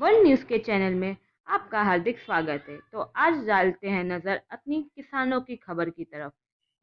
World news के channel में आपका हार्दिक स्वागत है। तो आज डालते हैं नजर अपनी किसानों की खबर की तरफ।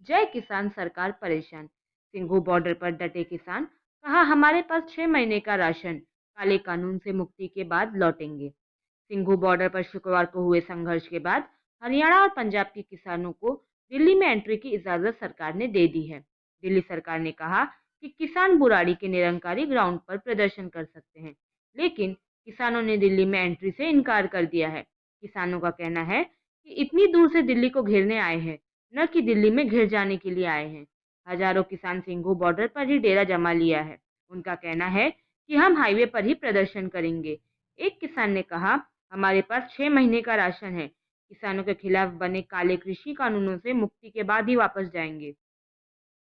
जय किसान, सरकार परेशान। सिंघू बॉर्डर पर डटे किसान, कहा हमारे पास 6 महीने का राशन, काले कानून से मुक्ति के बाद लौटेंगे। सिंघू बॉर्डर पर शुक्रवार को हुए संघर्ष के बाद हरियाणा और पंजाब के किसानों को दिल्ली में एंट्री की इजाजत सरकार ने दे दी है। दिल्ली सरकार ने कहा कि किसान बुराड़ी के निरंकारी ग्राउंड पर प्रदर्शन कर सकते हैं, लेकिन किसानों ने दिल्ली में एंट्री से इनकार कर दिया है। किसानों का कहना है कि इतनी दूर से दिल्ली को घेरने आए हैं, न कि दिल्ली में घिर जाने के लिए आए हैं। हजारों किसान सिंघू बॉर्डर पर ही डेरा जमा लिया है। उनका कहना है कि हम हाईवे पर ही प्रदर्शन करेंगे। एक किसान ने कहा, हमारे पास 6 महीने का राशन है। किसानों के खिलाफ बने काले कृषि कानूनों से मुक्ति के बाद ही वापस जाएंगे।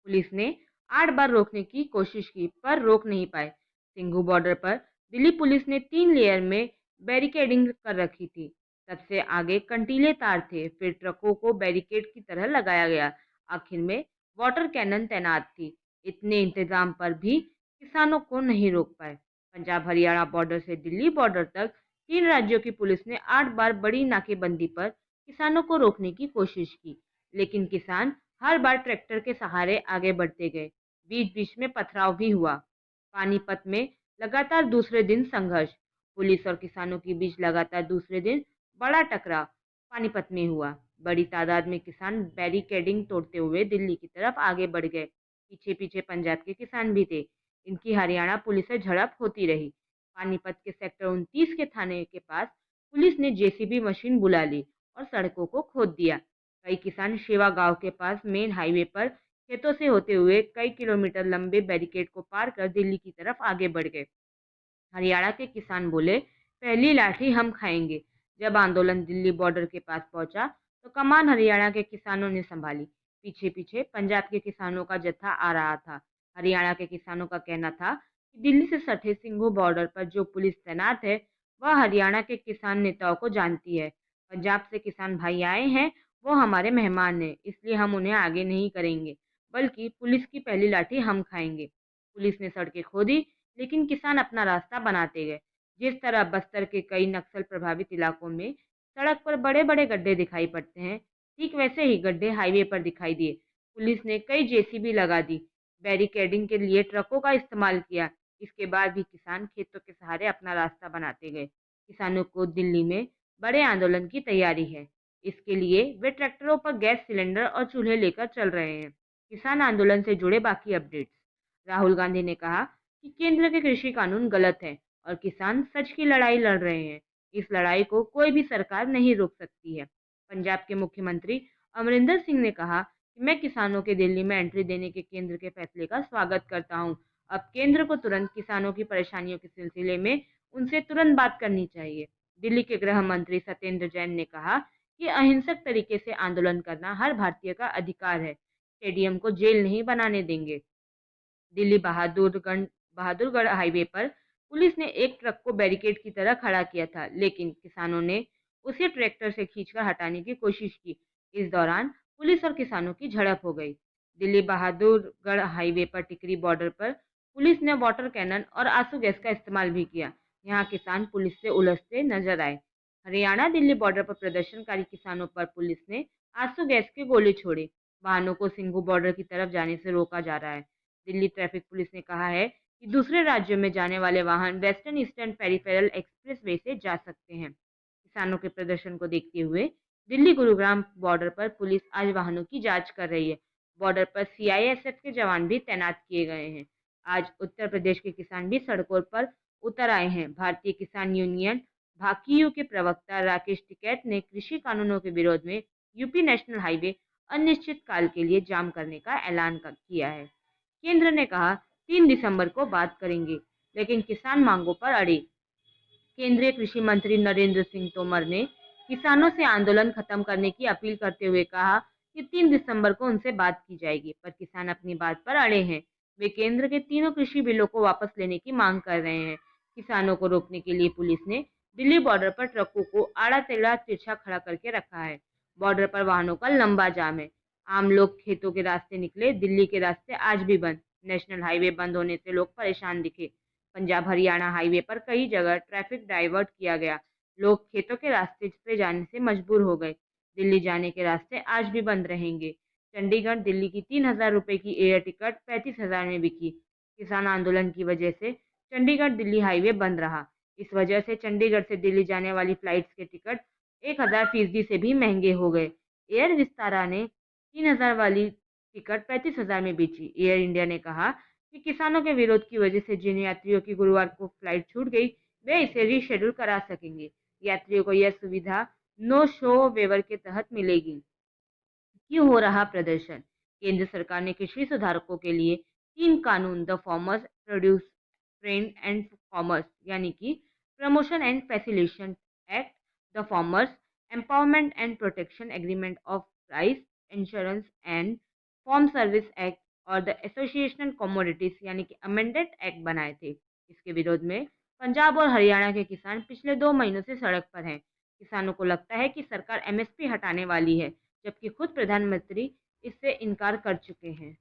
पुलिस ने 8 बार रोकने की कोशिश की पर रोक नहीं पाए। सिंघू बॉर्डर पर दिल्ली पुलिस ने 3 लेयर में बैरिकेडिंग कर रखी थी। सबसे आगे कंटीले तार थे, फिर ट्रकों को बैरिकेड की तरह लगाया गया। आखिर में वाटर कैनन तैनात थी। इतने इंतजाम पर भी किसानों को नहीं रोक पाए। पंजाब हरियाणा बॉर्डर से दिल्ली बॉर्डर तक 3 राज्यों की पुलिस ने 8 बार बड़ी नाकेबंदी पर किसानों को रोकने की कोशिश की, लेकिन किसान हर बार ट्रैक्टर के सहारे आगे बढ़ते गए। बीच बीच में पथराव भी हुआ। पानीपत में लगातार दूसरे दिन संघर्ष। पुलिस और किसानों के बीच लगातार दूसरे दिन बड़ा टकराव पानीपत में हुआ। बड़ी तादाद में किसान बैरिकेडिंग तोड़ते हुए दिल्ली की तरफ आगे बढ़ गए। पीछे पीछे पंजाब के किसान भी थे। इनकी हरियाणा पुलिस से झड़प होती रही। पानीपत के सेक्टर 29 के थाने के पास पुलिस ने जेसीबी मशीन बुला ली और सड़कों को खोद दिया। कई किसान शिवा गांव के पास मेन हाईवे पर खेतों से होते हुए कई किलोमीटर लंबे बैरिकेड को पार कर दिल्ली की तरफ आगे बढ़ गए। हरियाणा के किसान बोले, पहली लाठी हम खाएंगे। जब आंदोलन दिल्ली बॉर्डर के पास पहुंचा तो कमान हरियाणा के किसानों ने संभाली। पीछे पीछे पंजाब के किसानों का जत्था आ रहा था। हरियाणा के किसानों का कहना था कि दिल्ली से सटे सिंघू बॉर्डर पर जो पुलिस तैनात है वह हरियाणा के किसान नेताओं को जानती है। पंजाब से किसान भाई आए हैं, वो हमारे मेहमान हैं, इसलिए हम उन्हें आगे नहीं करेंगे, बल्कि पुलिस की पहली लाठी हम खाएंगे। पुलिस ने सड़कें खोदी, लेकिन किसान अपना रास्ता बनाते गए। जिस तरह बस्तर के कई नक्सल प्रभावित इलाकों में सड़क पर बड़े बड़े गड्ढे दिखाई पड़ते हैं, ठीक वैसे ही गड्ढे हाईवे पर दिखाई दिए। पुलिस ने कई जेसीबी लगा दी, बैरिकेडिंग के लिए ट्रकों का इस्तेमाल किया। इसके बाद भी किसान खेतों के सहारे अपना रास्ता बनाते गए। किसानों को दिल्ली में बड़े आंदोलन की तैयारी है। इसके लिए वे ट्रैक्टरों पर गैस सिलेंडर और चूल्हे लेकर चल रहे हैं। किसान आंदोलन से जुड़े बाकी अपडेट्स। राहुल गांधी ने कहा कि केंद्र के कृषि कानून गलत हैं और किसान सच की लड़ाई लड़ रहे हैं। इस लड़ाई को कोई भी सरकार नहीं रोक सकती है। पंजाब के मुख्यमंत्री अमरिंदर सिंह ने कहा कि मैं किसानों के दिल्ली में एंट्री देने के केंद्र के फैसले का स्वागत करता हूं। अब केंद्र को तुरंत किसानों की परेशानियों के सिलसिले में उनसे तुरंत बात करनी चाहिए। दिल्ली के गृह मंत्री सत्येंद्र जैन ने कहा कि अहिंसक तरीके से आंदोलन करना हर भारतीय का अधिकार है। स्टेडियम को जेल नहीं बनाने देंगे। दिल्ली बहादुरगढ़ हाईवे पर पुलिस ने एक ट्रक को बैरिकेड की तरह खड़ा किया था, लेकिन किसानों ने उसे ट्रैक्टर से खींचकर हटाने की कोशिश की। इस दौरान पुलिस और किसानों की झड़प हो गई। दिल्ली बहादुरगढ़ हाईवे पर टिकरी बॉर्डर पर पुलिस ने वाटर कैनन और आंसू गैस का इस्तेमाल भी किया। यहाँ किसान पुलिस से उलझते नजर आए। हरियाणा दिल्ली बॉर्डर पर प्रदर्शनकारी किसानों पर पुलिस ने आंसू गैस के गोले छोड़े। वाहनों को सिंघू बॉर्डर की तरफ जाने से रोका जा रहा है। दिल्ली ट्रैफिक पुलिस ने कहा है कि दूसरे राज्यों में जाने वाले वाहन वेस्टर्न ईस्टर्न पेरिफेरल एक्सप्रेसवे से जा सकते हैं। किसानों के प्रदर्शन को देखते हुए दिल्ली गुरुग्राम बॉर्डर पर पुलिस आज वाहनों की जांच कर रही है। बॉर्डर पर सीआईएसएफ के जवान भी तैनात किए गए हैं। आज उत्तर प्रदेश के किसान भी सड़कों पर उतर आए हैं। भारतीय किसान यूनियन भाकियू के प्रवक्ता राकेश टिकैत ने कृषि कानूनों के विरोध में यूपी नेशनल हाईवे अनिश्चित काल के लिए जाम करने का ऐलान किया है। केंद्र ने कहा 3 दिसंबर को बात करेंगे, लेकिन किसान मांगों पर अड़े। केंद्रीय कृषि मंत्री नरेंद्र सिंह तोमर ने किसानों से आंदोलन खत्म करने की अपील करते हुए कहा कि 3 दिसंबर को उनसे बात की जाएगी, पर किसान अपनी बात पर अड़े हैं। वे केंद्र के तीनों कृषि बिलों को वापस लेने की मांग कर रहे हैं। किसानों को रोकने के लिए पुलिस ने दिल्ली बॉर्डर पर ट्रकों को आड़ा टेढ़ा तिरछा खड़ा करके रखा है। बॉर्डर पर वाहनों का लंबा जाम है। आम लोग खेतों के रास्ते निकले। दिल्ली के रास्ते आज भी बंद। नेशनल हाईवे बंद होने से लोग परेशान दिखे। पंजाब हरियाणा हाईवे पर कई जगह ट्रैफिक डाइवर्ट किया गया। लोग खेतों के रास्ते से जाने से मजबूर हो गए। दिल्ली जाने के रास्ते आज भी बंद रहेंगे। चंडीगढ़ दिल्ली की 3,000 रुपए की एयर टिकट 35,000 में बिकी। किसान आंदोलन की वजह से चंडीगढ़ दिल्ली हाईवे बंद रहा। इस वजह से चंडीगढ़ से दिल्ली जाने वाली फ्लाइट्स के टिकट 1,000% से भी महंगे हो गए। एयर विस्तारा ने 3,000 वाली टिकट 35,000 में बेची। एयर इंडिया ने कहा कि किसानों के विरोध की वजह से जिन यात्रियों की गुरुवार को फ्लाइट छूट गई, वे इसे रीशेड्यूल करा सकेंगे। यात्रियों को यह सुविधा नो शो वेवर के तहत मिलेगी। क्यों हो रहा प्रदर्शन? केंद्र सरकार ने कृषि सुधारकों के लिए 3 कानून the farmers produce trade and commerce यानी कि promotion and facilitation act, the farmers empowerment and protection agreement of price insurance and farm service act और द एसोसिएशनल कमोडिटीज यानी कि अमेंडेड एक्ट बनाए थे। इसके विरोध में पंजाब और हरियाणा के किसान पिछले 2 महीनों से सड़क पर हैं। किसानों को लगता है कि सरकार एमएसपी हटाने वाली है, जबकि खुद प्रधानमंत्री इससे इनकार कर चुके हैं।